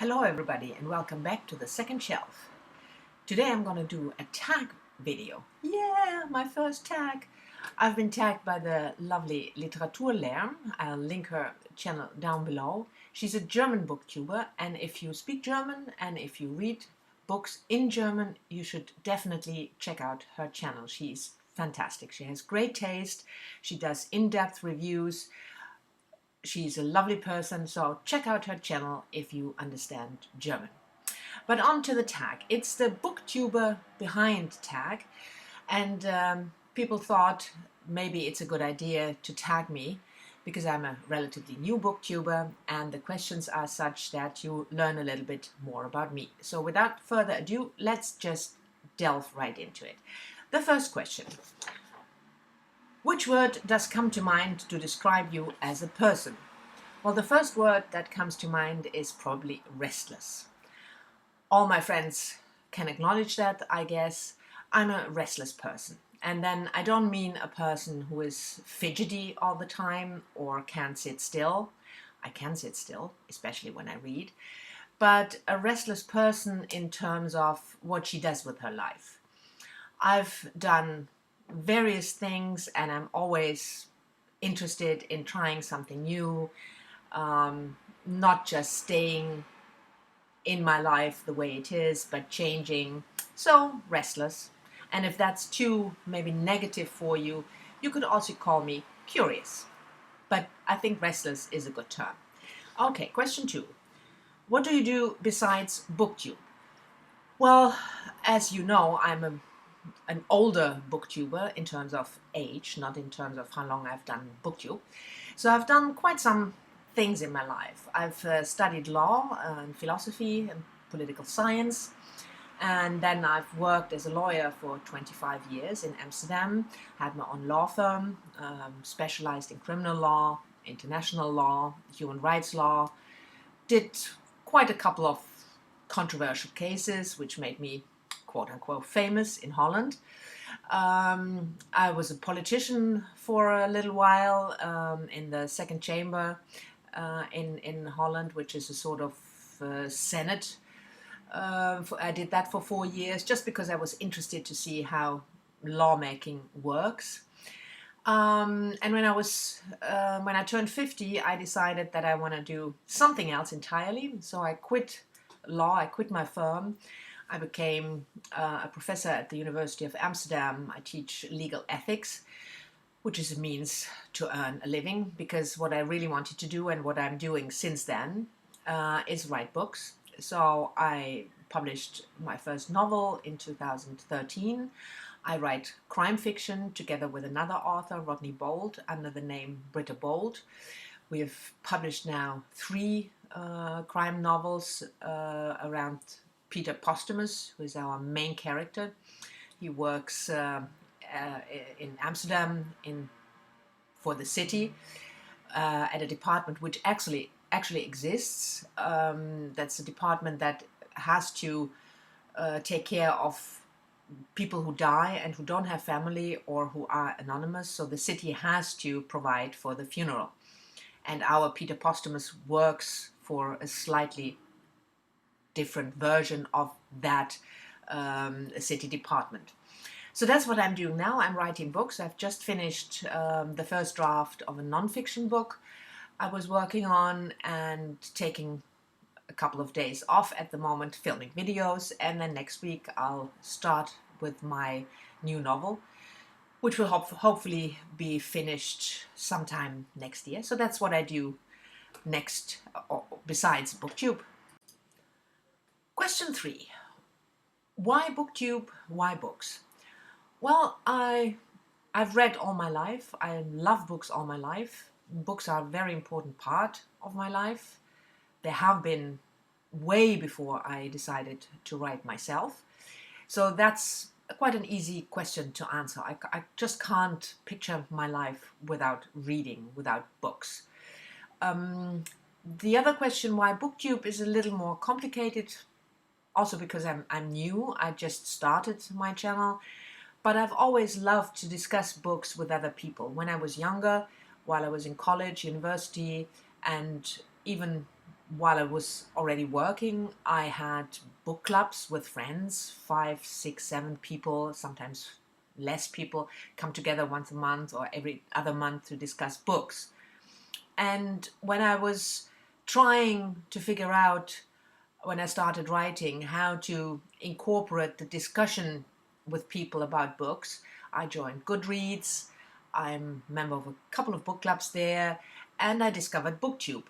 Hello everybody and welcome back to the second shelf. Today I'm going to do a tag video. Yeah, my first tag. I've been tagged by the lovely Literaturlärm. I'll link her channel down below. She's a German booktuber, and if you speak German and if you read books in German, you should definitely check out her channel. She's fantastic. She has great taste. She does in-depth reviews. She's a lovely person, so check out her channel if you understand German. But on to the tag. It's the Booktuber Behind tag, and people thought maybe it's a good idea to tag me because I'm a relatively new booktuber and the questions are such that you learn a little bit more about me. So without further ado, let's just delve right into it. The first question. Which word does come to mind to describe you as a person? Well, the first word that comes to mind is probably restless. All my friends can acknowledge that, I guess. I'm a restless person. And then I don't mean a person who is fidgety all the time or can't sit still. I can sit still, especially when I read. But a restless person in terms of what she does with her life. I've done various things and I'm always interested in trying something new, not just staying in my life the way it is, but changing. So restless. And if that's too maybe negative for you, you could also call me curious. But I think restless is a good term. Okay, question 2. What do you do besides Booktube? Well, as you know, I'm an older booktuber in terms of age, not in terms of how long I've done Booktube. So I've done quite some things in my life. I've studied law and philosophy and political science, and then I've worked as a lawyer for 25 years in Amsterdam, had my own law firm, specialized in criminal law, international law, human rights law, did quite a couple of controversial cases which made me quote-unquote famous in Holland. I was a politician for a little while in the second chamber in Holland, which is a sort of Senate. I did that for 4 years just because I was interested to see how lawmaking works. And when I turned 50, I decided that I want to do something else entirely. So I quit law, I quit my firm. I became a professor at the University of Amsterdam. I teach legal ethics, which is a means to earn a living, because what I really wanted to do and what I'm doing since then is write books. So I published my first novel in 2013. I write crime fiction together with another author, Rodney Bolt, under the name Britta Bolt. We have published now 3 crime novels around Peter Posthumus, who is our main character. He works in Amsterdam for the city at a department which actually exists. That's a department that has to take care of people who die and who don't have family or who are anonymous. So the city has to provide for the funeral. And our Peter Posthumus works for a slightly different version of that city department. So that's what I'm doing now. I'm writing books. I've just finished the first draft of a non-fiction book I was working on and taking a couple of days off at the moment, filming videos, and then next week I'll start with my new novel, which will hopefully be finished sometime next year. So that's what I do next, besides Booktube. Question 3. Why Booktube? Why books? Well, I've read all my life. I love books all my life. Books are a very important part of my life. They have been way before I decided to write myself. So that's quite an easy question to answer. I just can't picture my life without reading, without books. The other question, why Booktube, is a little more complicated. Also because I'm new, I just started my channel, but I've always loved to discuss books with other people. When I was younger, while I was in college, university, and even while I was already working, I had book clubs with friends, 5, 6, 7 people, sometimes less people, come together once a month or every other month to discuss books. And when I was trying to figure out, when I started writing, how to incorporate the discussion with people about books, I joined Goodreads. I'm a member of a couple of book clubs there, and I discovered Booktube,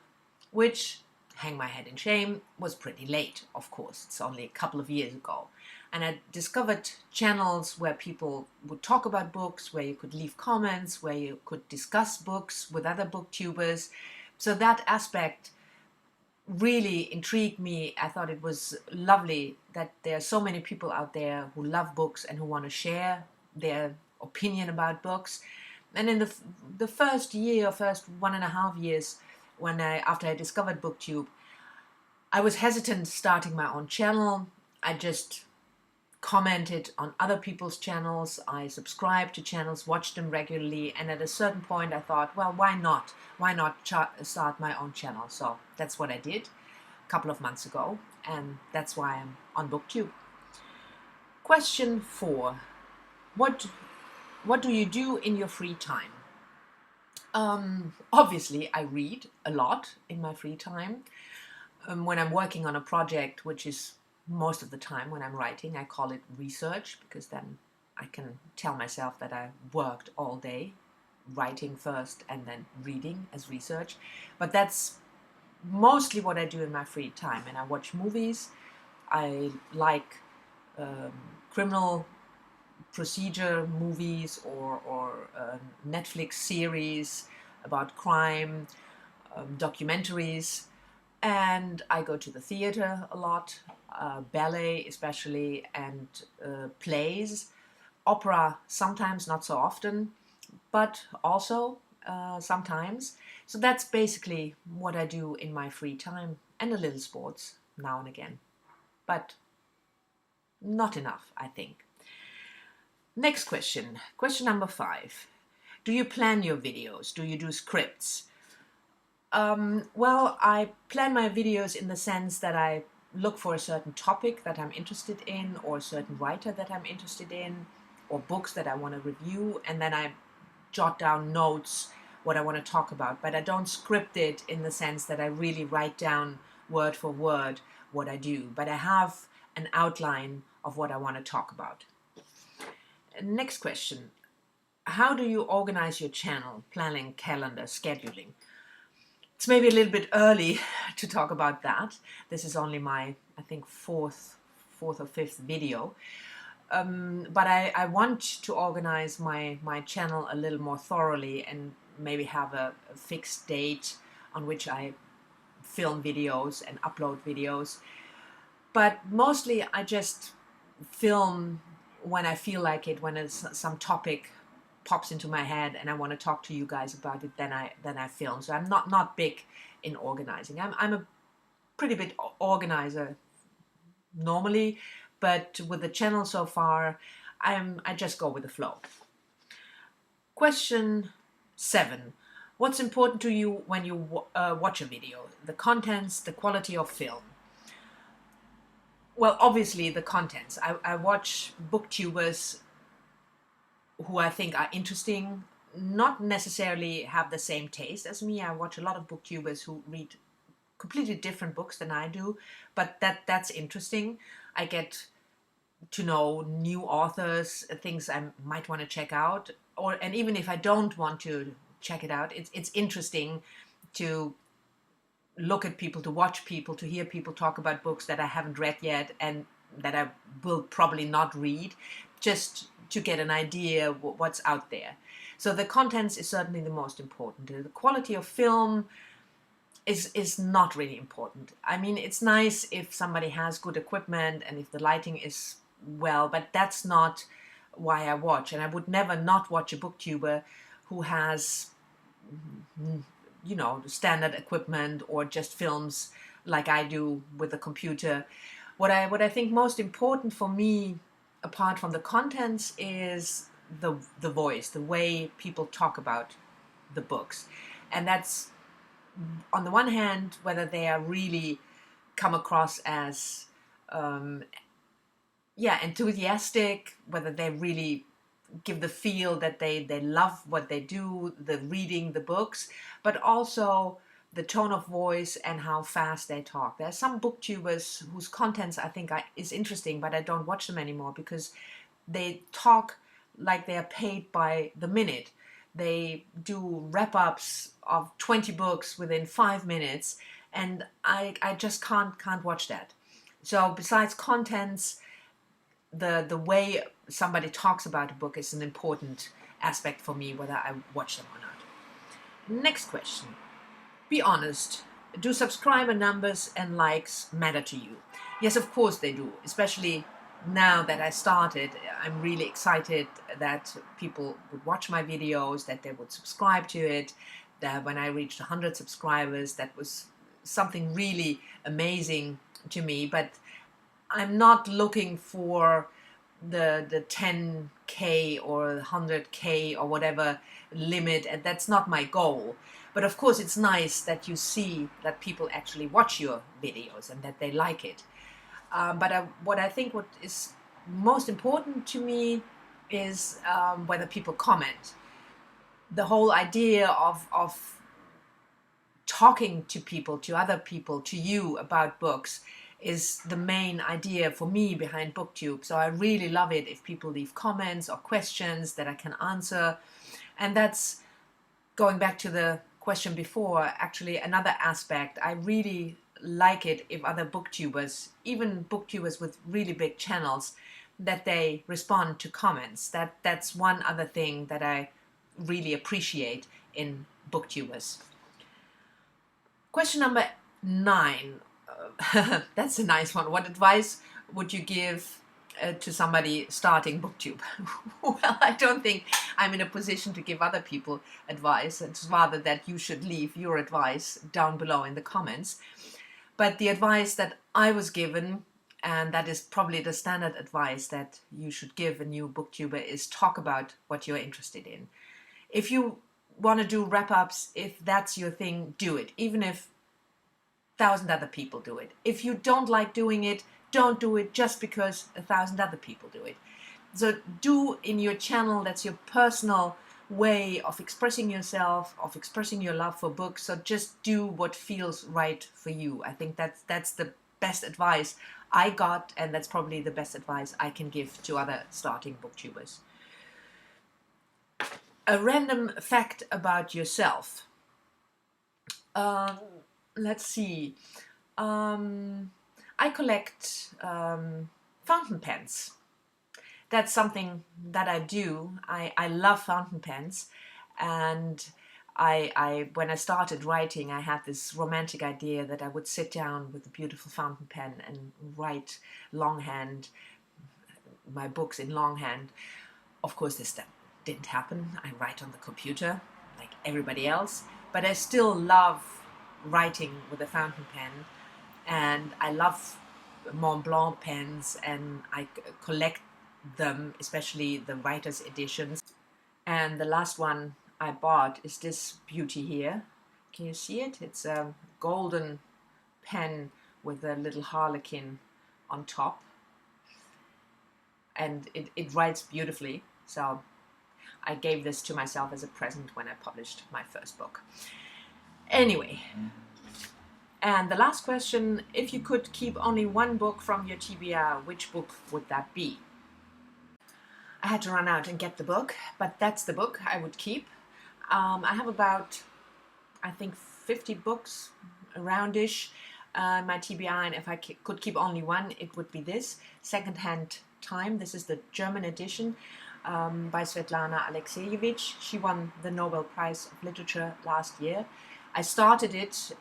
which, hang my head in shame, was pretty late, of course. It's only a couple of years ago. And I discovered channels where people would talk about books, where you could leave comments, where you could discuss books with other booktubers. So that aspect really intrigued me. I thought it was lovely that there are so many people out there who love books and who want to share their opinion about books. And in the first 1.5 years, after I discovered Booktube, I was hesitant starting my own channel. I just commented on other people's channels. I subscribed to channels, watched them regularly, and at a certain point I thought, well, why not? Why not start my own channel? So that's what I did a couple of months ago, and that's why I'm on Booktube. Question 4. What do you do in your free time? Obviously, I read a lot in my free time. When I'm working on a project, which is most of the time when I'm writing, I call it research, because then I can tell myself that I worked all day, writing first and then reading as research. But that's mostly what I do in my free time. And I watch movies. I like criminal procedure movies or Netflix series about crime, documentaries. And I go to the theater a lot, ballet especially, and plays. Opera sometimes, not so often, but also sometimes. So that's basically what I do in my free time, and a little sports now and again. But not enough, I think. Next question. Question number 5. Do you plan your videos? Do you do scripts? Well, I plan my videos in the sense that I look for a certain topic that I'm interested in, or a certain writer that I'm interested in, or books that I want to review, and then I jot down notes what I want to talk about. But I don't script it in the sense that I really write down word for word what I do. But I have an outline of what I want to talk about. Next question. How do you organize your channel, planning, calendar, scheduling? It's maybe a little bit early to talk about that. This is only my, I think, fourth or fifth video. But I want to organize my channel a little more thoroughly, and maybe have a fixed date on which I film videos and upload videos. But mostly I just film when I feel like it, when some topic pops into my head and I want to talk to you guys about it, then I film. So I'm not big in organizing. I'm a pretty big organizer normally, but with the channel so far, I just go with the flow. Question 7. What's important to you when you watch a video? The contents, the quality of film? Well, obviously the contents. I watch booktubers who I think are interesting, not necessarily have the same taste as me. I watch a lot of booktubers who read completely different books than I do, but that's interesting. I get to know new authors, things I might want to check out, and even if I don't want to check it out, it's interesting to look at people, to watch people, to hear people talk about books that I haven't read yet and that I will probably not read, just to get an idea what's out there. So the contents is certainly the most important. The quality of film is not really important. I mean, it's nice if somebody has good equipment and if the lighting is well, but that's not why I watch. And I would never not watch a booktuber who has, you know, standard equipment or just films like I do with a computer. What I think most important for me, apart from the contents, is the voice, the way people talk about the books. And that's on the one hand, whether they are really come across as enthusiastic, whether they really give the feel that they love what they do, the reading the books, but also the tone of voice and how fast they talk. There are some booktubers whose contents I think is interesting, but I don't watch them anymore because they talk like they are paid by the minute. They do wrap-ups of 20 books within 5 minutes, and I just can't watch that. So besides contents, the way somebody talks about a book is an important aspect for me, whether I watch them or not. Next question. Be honest. Do subscriber numbers and likes matter to you? Yes, of course they do, especially now that I started. I'm really excited that people would watch my videos, that they would subscribe to it, that when I reached 100 subscribers, that was something really amazing to me. But I'm not looking for the 10K or 100K or whatever limit, and that's not my goal. But of course it's nice that you see that people actually watch your videos and that they like it. What I think what is most important to me is whether people comment. The whole idea of talking to people, to other people, to you about books is the main idea for me behind Booktube. So I really love it if people leave comments or questions that I can answer. And that's going back to the question before, actually another aspect. I really like it if other booktubers, even booktubers with really big channels, that they respond to comments. That's one other thing that I really appreciate in booktubers. Question number 9. That's a nice one. What advice would you give to somebody starting Booktube? Well, I don't think I'm in a position to give other people advice. It's rather that you should leave your advice down below in the comments. But the advice that I was given, and that is probably the standard advice that you should give a new booktuber, is talk about what you're interested in. If you want to do wrap-ups, if that's your thing, do it. Even if 1,000 other people do it. If you don't like doing it, don't do it just because 1,000 other people do it. So do in your channel, that's your personal way of expressing yourself, of expressing your love for books. So just do what feels right for you. I think that's the best advice I got, and that's probably the best advice I can give to other starting booktubers. A random fact about yourself. Let's see. I collect fountain pens. That's something that I do. I love fountain pens, and when I started writing, I had this romantic idea that I would sit down with a beautiful fountain pen and write longhand, my books in longhand. Of course, this didn't happen. I write on the computer like everybody else, but I still love writing with a fountain pen, and I love Mont Blanc pens, and I collect them, especially the writer's editions. And the last one I bought is this beauty here. Can you see it? It's a golden pen with a little harlequin on top, and it writes beautifully. So I gave this to myself as a present when I published my first book. Anyway, and the last question, if you could keep only one book from your TBR, which book would that be? I had to run out and get the book, but that's the book I would keep. I have about, I think, 50 books, around-ish, my TBR, and if I could keep only one, it would be this, Secondhand Time. This is the German edition by Svetlana Alexievich. She won the Nobel Prize of Literature last year. I started it,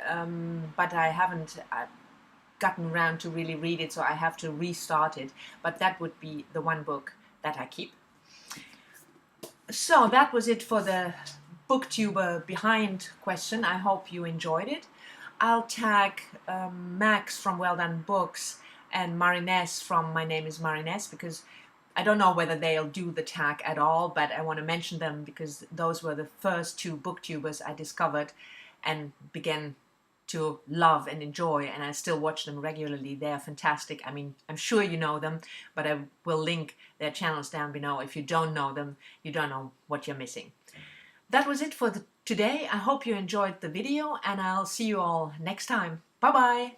but I haven't gotten around to really read it, so I have to restart it. But that would be the one book that I keep. So that was it for the Booktuber Behind question. I hope you enjoyed it. I'll tag Max from Well Done Books and Marinès from My Name is Marinès, because I don't know whether they'll do the tag at all, but I want to mention them because those were the first two booktubers I discovered, and began to love and enjoy, and I still watch them regularly. They are fantastic. I mean, I'm sure you know them, but I will link their channels down below. If you don't know them, you don't know what you're missing. That was it for today. I hope you enjoyed the video, and I'll see you all next time. Bye bye!